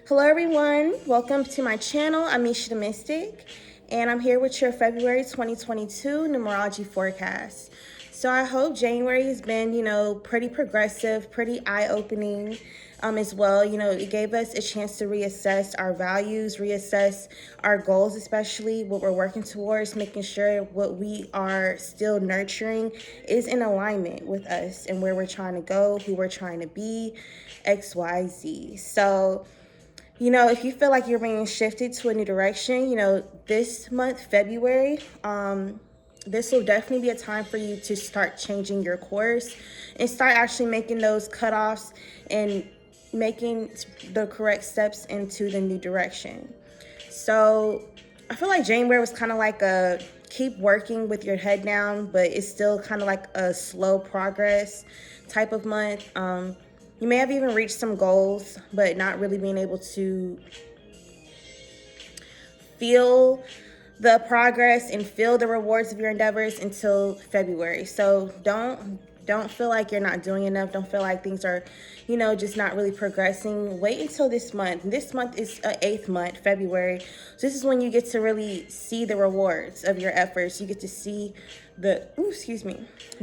Hello everyone, welcome to my channel. I'm Meshadamystic and I'm here with your February 2022 numerology forecast. So I hope January has been, pretty progressive, pretty eye-opening as well. It gave us a chance to reassess our values, reassess our goals, especially what we're working towards, making sure what we are still nurturing is in alignment with us and where we're trying to go, who we're trying to be, XYZ. So if you feel like you're being shifted to a new direction, this month, February, this will definitely be a time for you to start changing your course and start actually making those cutoffs and making the correct steps into the new direction. So I feel like January was kind of like a keep working with your head down, but it's still kind of like a slow progress type of month. You may have even reached some goals, but not really being able to feel the progress and feel the rewards of your endeavors until February. So don't feel like you're not doing enough. Don't feel like things are, just not really progressing. Wait until this month. This month is an 8th month, February. So this is when you get to really see the rewards of your efforts. You get to see the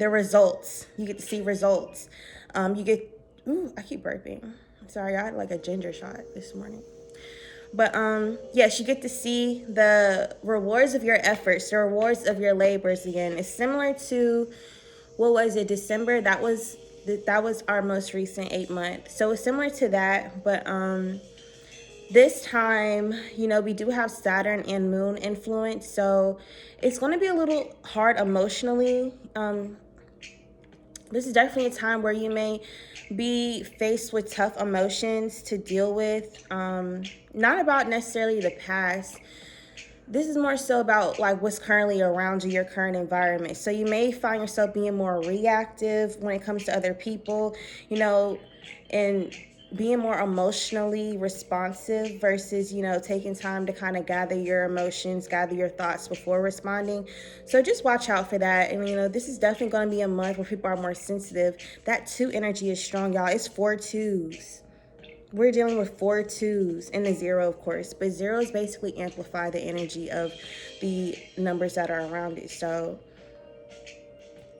results. You get to see results. I keep burping. Sorry, I had like a ginger shot this morning. But yes, you get to see the rewards of your efforts, the rewards of your labors again. It's similar to, what was it, December? That was our most recent 8 month. So it's similar to that, but this time, we do have Saturn and Moon influence, so it's going to be a little hard emotionally. This is definitely a time where you may be faced with tough emotions to deal with. Not about necessarily the past. This is more so about like what's currently around you, your current environment. So you may find yourself being more reactive when it comes to other people, and being more emotionally responsive versus, taking time to kind of gather your emotions, gather your thoughts before responding. So just watch out for that. And, this is definitely going to be a month where people are more sensitive. That 2 energy is strong, y'all. It's 4 2s. We're dealing with 4 2s and the 0, of course. But 0s basically amplify the energy of the numbers that are around it. So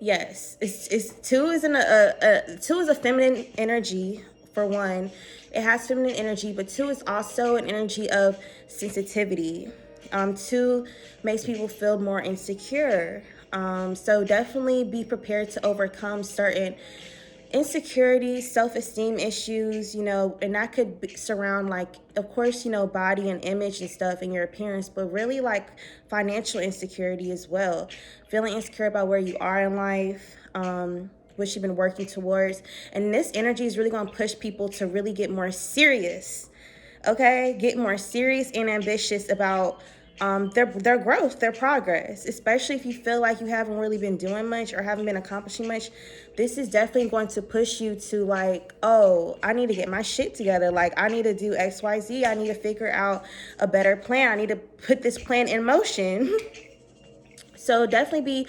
yes, it's 2 is 2 is a feminine energy. For one, it has feminine energy, but 2 is also an energy of sensitivity. 2 makes people feel more insecure. So definitely be prepared to overcome certain insecurities, self-esteem issues, and that could surround like, of course, body and image and stuff and your appearance, but really like financial insecurity as well. Feeling insecure about where you are in life, what you've been working towards. And this energy is really going to push people to really get more serious. Okay? Get more serious and ambitious about their growth, their progress, especially if you feel like you haven't really been doing much or haven't been accomplishing much. This is definitely going to push you to like, oh, I need to get my shit together. Like, I need to do XYZ. I need to figure out a better plan. I need to put this plan in motion. So definitely be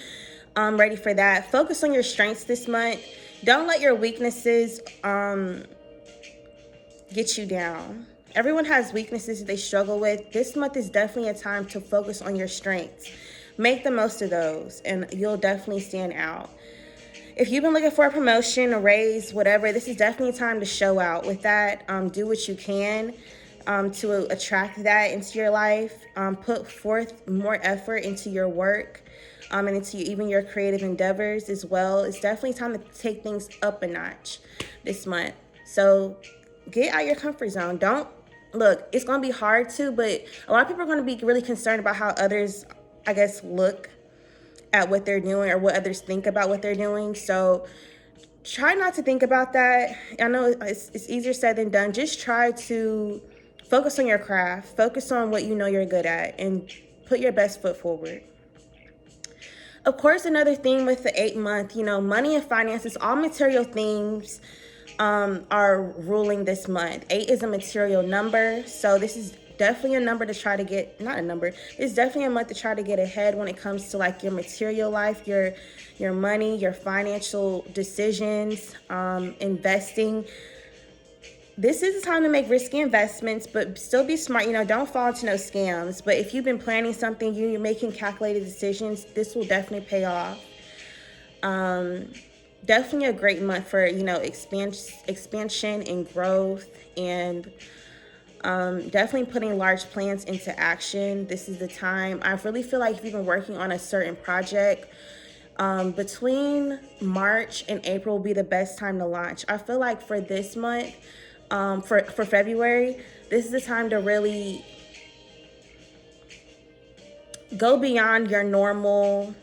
ready for that. Focus on your strengths this month. Don't let your weaknesses get you down. Everyone has weaknesses that they struggle with. This month is definitely a time to focus on your strengths. Make the most of those, and you'll definitely stand out. If you've been looking for a promotion, a raise, whatever, this is definitely a time to show out with that. Do what you can to attract that into your life. Put forth more effort into your work. And into even your creative endeavors as well. It's definitely time to take things up a notch this month. So get out your comfort zone. Look, it's going to be hard too, but a lot of people are going to be really concerned about how others, I guess, look at what they're doing or what others think about what they're doing. So try not to think about that. I know it's easier said than done. Just try to focus on your craft, focus on what you know you're good at, and put your best foot forward. Of course, another theme with the 8 month, money and finances, all material themes are ruling this month. 8 is a material number, so this is definitely a number to try to get, not a number, it's definitely a month to try to get ahead when it comes to like your material life, your money, your financial decisions, investing. This is a time to make risky investments, but still be smart. Don't fall into no scams. But if you've been planning something, you're making calculated decisions, this will definitely pay off. Definitely a great month for, expansion and growth, and definitely putting large plans into action. This is the time. I really feel like if you've been working on a certain project, between March and April will be the best time to launch. I feel like for this month, for February, this is the time to really go beyond your normal,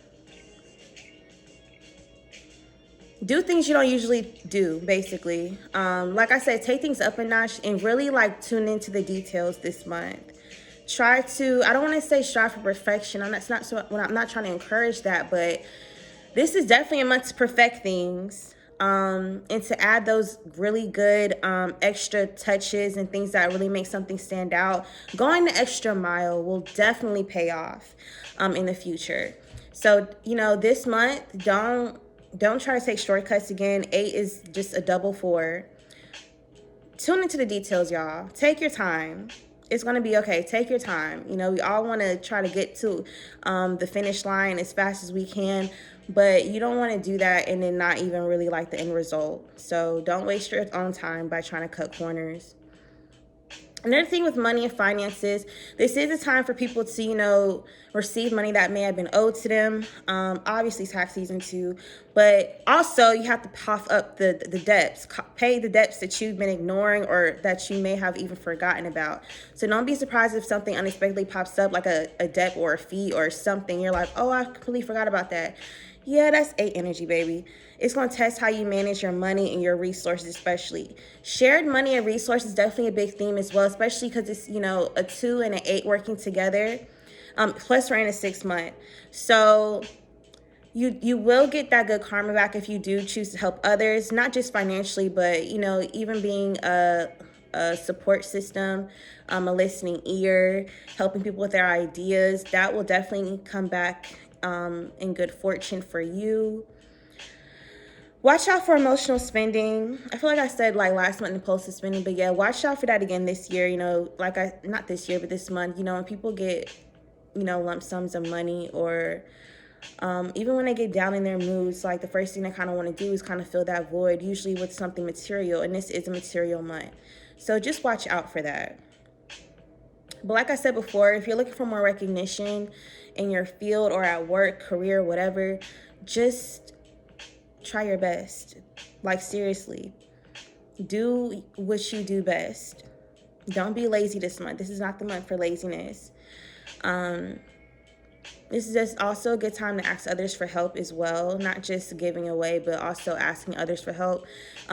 do things you don't usually do, basically. Like I said, take things up a notch and really tune into the details this month. I don't want to say strive for perfection. I'm not trying to encourage that, but this is definitely a month to perfect things, and to add those really good extra touches and things that really make something stand out. Going the extra mile will definitely pay off in the future. So, this month, don't try to take shortcuts again. 8 is just a double 4. Tune into the details, y'all. Take your time. It's going to be okay. Take your time. We all want to try to get to the finish line as fast as we can, but you don't want to do that and then not even really like the end result. So don't waste your own time by trying to cut corners. Another thing with money and finances, this is a time for people to, receive money that may have been owed to them. Obviously, tax season too, but also you have to puff up the debts, pay the debts that you've been ignoring or that you may have even forgotten about. So don't be surprised if something unexpectedly pops up, like a debt or a fee or something. You're like, oh, I completely forgot about that. Yeah, that's 8 energy, baby. It's going to test how you manage your money and your resources, especially. Shared money and resources is definitely a big theme as well, especially because it's, a 2 and an 8 working together. Plus we're in a 6 month. So you will get that good karma back if you do choose to help others, not just financially, but, even being a support system, a listening ear, helping people with their ideas. That will definitely come back in good fortune for you. Watch out for emotional spending. I feel like I said last month impulsive spending, but yeah, watch out for that again this year. Not this year, but this month. When people get, lump sums of money, or even when they get down in their moods, the first thing they kind of want to do is kind of fill that void, usually with something material, and this is a material month. So just watch out for that. But like I said before, if you're looking for more recognition in your field or at work, career, whatever, just try your best. Seriously, do what you do best. Don't be lazy this month. This is not the month for laziness. This is just also a good time to ask others for help as well, not just giving away, but also asking others for help.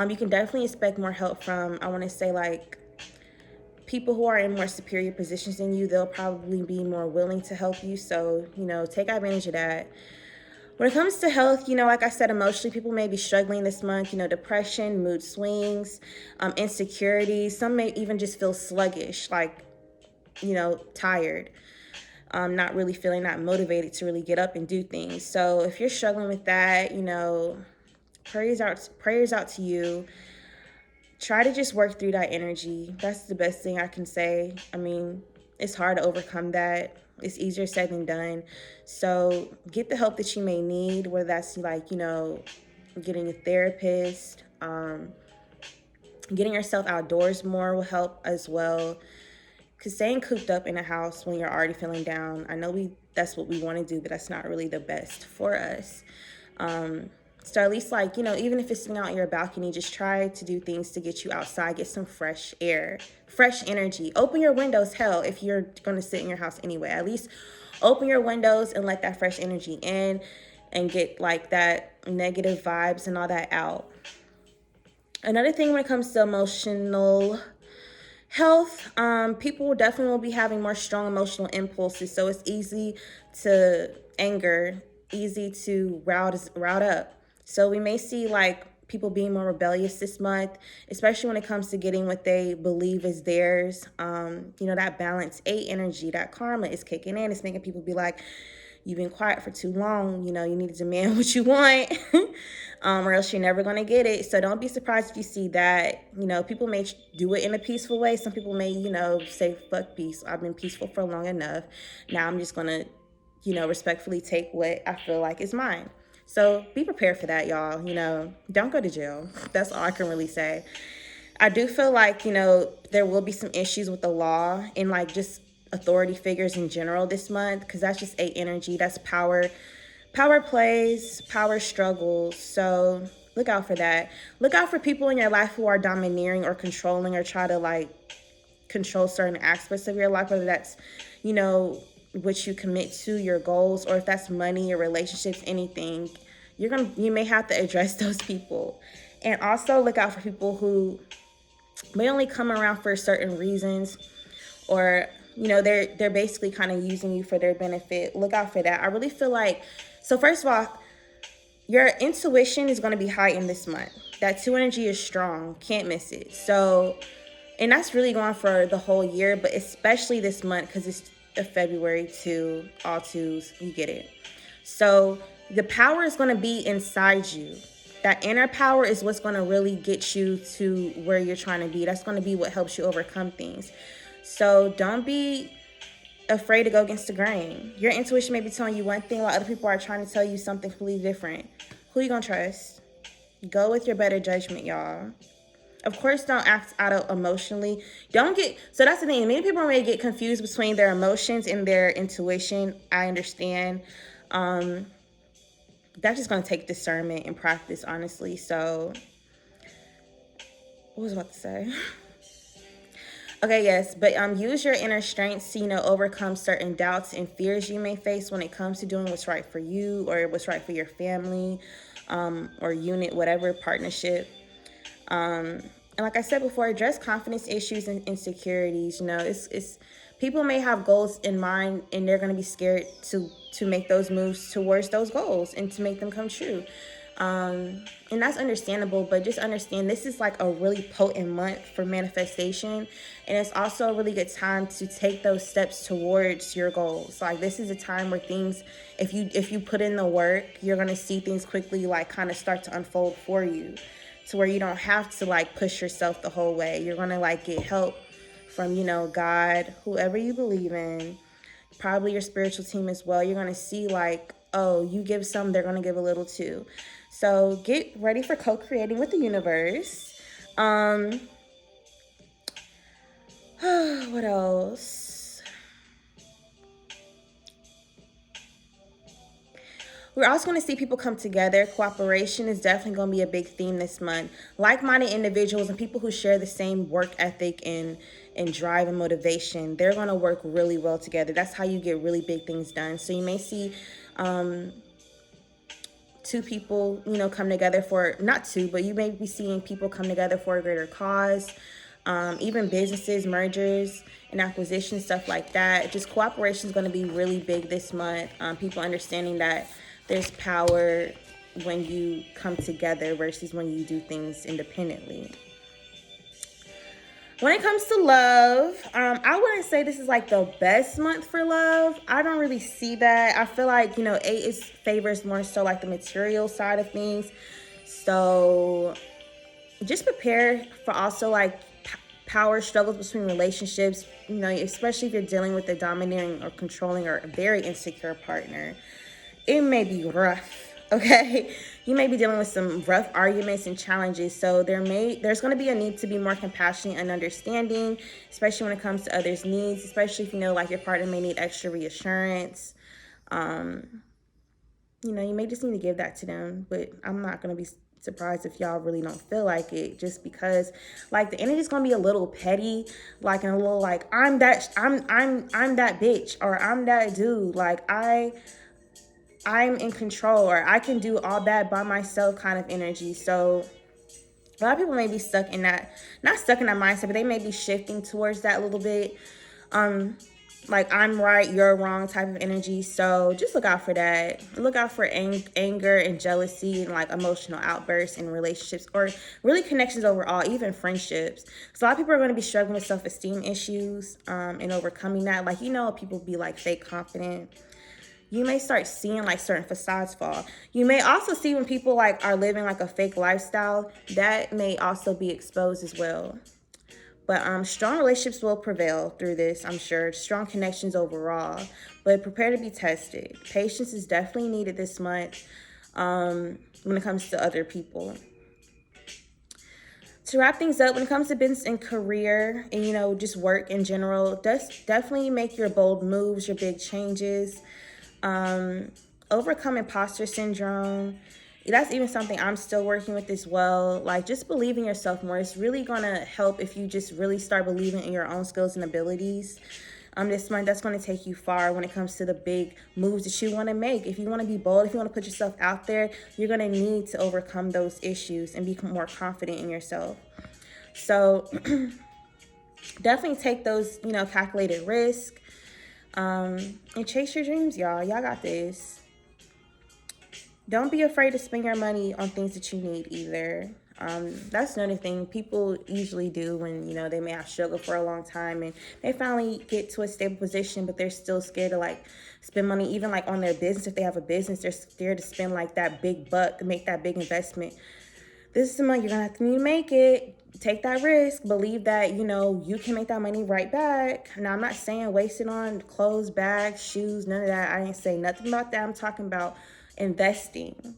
You can definitely expect more help from, I want to say, people who are in more superior positions than you. They'll probably be more willing to help you. So, take advantage of that. When it comes to health, like I said, emotionally, people may be struggling this month, depression, mood swings, insecurity. Some may even just feel sluggish, tired, not really feeling not motivated to really get up and do things. So if you're struggling with that, prayers out to you. Try to just work through that energy. That's the best thing I can say. I mean, it's hard to overcome that. It's easier said than done. So get the help that you may need, whether that's getting a therapist, getting yourself outdoors more will help as well. Because staying cooped up in a house when you're already feeling down, I know that's what we want to do, but that's not really the best for us. So at least even if it's sitting out on your balcony, just try to do things to get you outside, get some fresh air, fresh energy. Open your windows, hell, if you're going to sit in your house anyway. At least open your windows and let that fresh energy in and get that negative vibes and all that out. Another thing when it comes to emotional health, people definitely will be having more strong emotional impulses. So it's easy to anger, easy to route up. So we may see people being more rebellious this month, especially when it comes to getting what they believe is theirs. That balance 8 energy, that karma is kicking in. It's making people be like, you've been quiet for too long. You know, you need to demand what you want, or else you're never going to get it. So don't be surprised if you see that. You know, people may do it in a peaceful way. Some people may, you know, say, fuck peace. I've been peaceful for long enough. Now I'm just going to, you know, respectfully take what I feel like is mine. So be prepared for that, y'all. You know, don't go to jail. That's all I can really say. I do feel like, you know, there will be some issues with the law and like just authority figures in general this month, because that's just 8 energy. That's power plays, power struggles. So look out for that. Look out for people in your life who are domineering or controlling or try to like control certain aspects of your life, whether that's, you know, what you commit to, your goals, or if that's money, your relationships, anything. You may have to address those people. And also look out for people who may only come around for certain reasons, or, you know, they're basically kind of using you for their benefit. Look out for that. I really feel like, so first of all, your intuition is going to be heightened this month. That 2 energy is strong. Can't miss it. So, and that's really going for the whole year, but especially this month because it's a February 2, all 2s, you get it. So the power is going to be inside you. That inner power is what's going to really get you to where you're trying to be. That's going to be what helps you overcome things. So don't be afraid to go against the grain. Your intuition may be telling you one thing while other people are trying to tell you something completely different. Who you going to trust? Go with your better judgment, y'all. Of course, don't act out of emotionally. So that's the thing. Many people may get confused between their emotions and their intuition. I understand. That's just going to take discernment and practice, honestly. So, what was I about to say? Okay, yes, but use your inner strength to, you know, overcome certain doubts and fears you may face when it comes to doing what's right for you or what's right for your family, or unit, whatever, partnership. And like I said before, address confidence issues and insecurities. You know, it's people may have goals in mind and they're going to be scared to make those moves towards those goals and to make them come true. And that's understandable, but just understand this is like a really potent month for manifestation. And it's also a really good time to take those steps towards your goals. Like this is a time where things, if you put in the work, you're going to see things quickly, like kind of start to unfold for you, to where you don't have to like push yourself the whole way. You're going to like get help from, you know, God, whoever you believe in, probably your spiritual team as well. You're going to see like, oh, you give some, they're going to give a little too. So get ready for co-creating with the universe. What else? We're also going to see people come together. Cooperation is definitely going to be a big theme this month. Like-minded individuals and people who share the same work ethic and drive and motivation, they're going to work really well together. That's how you get really big things done. So you may see 2 people, you know, come together for, not 2, but you may be seeing people come together for a greater cause. Even businesses, mergers and acquisitions, stuff like that. Just cooperation is going to be really big this month. People understanding that there's power when you come together versus when you do things independently. When it comes to love, I wouldn't say this is like the best month for love. I don't really see that. I feel like, you know, 8 favors more so like the material side of things. So just prepare for also like power struggles between relationships, you know, especially if you're dealing with a domineering or controlling or a very insecure partner. It may be rough. Okay, you may be dealing with some rough arguments and challenges. So there's going to be a need to be more compassionate and understanding, especially when it comes to others' needs, especially if you know like your partner may need extra reassurance. You know, you may just need to give that to them, but I'm not going to be surprised if y'all really don't feel like it, just because like the energy is going to be a little petty, like and a little like I'm that bitch, or I'm that dude, like I'm in control, or I can do all that by myself kind of energy. So a lot of people may be stuck in that, not stuck in that mindset, but they may be shifting towards that a little bit. Like I'm right, you're wrong type of energy. So just look out for that. Look out for anger and jealousy and like emotional outbursts in relationships, or really connections overall, even friendships. So a lot of people are going to be struggling with self-esteem issues and overcoming that. Like, you know, people be like fake confident. you may start seeing like certain facades fall. You may also see when people like are living like a fake lifestyle, that may also be exposed as well. But strong relationships will prevail through this, I'm sure. Strong connections overall. But prepare to be tested. Patience is definitely needed this month when it comes to other people. To wrap things up, when it comes to business and career and, you know, just work in general, definitely make your bold moves, your big changes. Overcome imposter syndrome. That's even something I'm still working with as well. Like, just believe in yourself more. It's really going to help if you just really start believing in your own skills and abilities. This month, that's going to take you far when it comes to the big moves that you want to make. If you want to be bold, if you want to put yourself out there, you're going to need to overcome those issues and become more confident in yourself. So definitely take those, you know, calculated risks and chase your dreams, y'all. Y'all got this. Don't be afraid to spend your money on things that you need either. That's another thing people usually do when, you know, they may have struggled for a long time and they finally get to a stable position, but they're still scared to like spend money, even like on their business. If they have a business, they're scared to spend like that big buck to make that big investment. This is the money you're gonna have to need to make it. Take that risk. Believe that, you know, you can make that money right back. Now, I'm not saying waste it on clothes, bags, shoes, none of that. I ain't saying nothing about that. I'm talking about investing.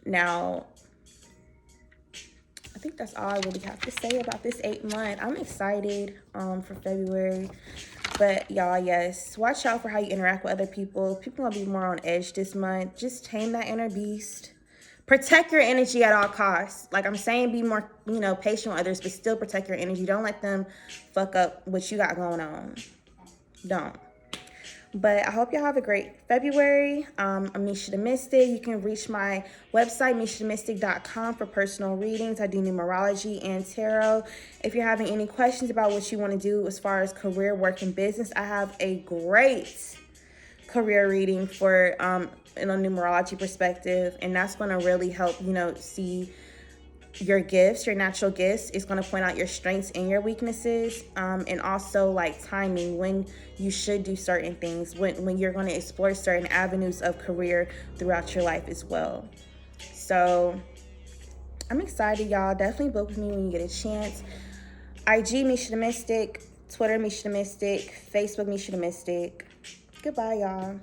Now, I think that's all I really have to say about this 8th month. I'm excited for February. But y'all, yes, watch out for how you interact with other people. People are gonna be more on edge this month. Just tame that inner beast. Protect your energy at all costs. Like I'm saying, be more, you know, patient with others, but still protect your energy. Don't let them fuck up what you got going on. Don't. But I hope y'all have a great February. I'm Meshadamystic. You can reach my website, meshadamystic.com, for personal readings. I do numerology and tarot. If you're having any questions about what you want to do as far as career, work, and business, I have a great career reading for in a numerology perspective, and that's going to really help, you know, see your gifts, your natural gifts. It's going to point out your strengths and your weaknesses, and also like timing, when you should do certain things, when you're going to explore certain avenues of career throughout your life as well. So I'm excited, y'all. Definitely book with me when you get a chance. IG Meshadamystic, Twitter Meshadamystic, Facebook Meshadamystic. Goodbye, y'all.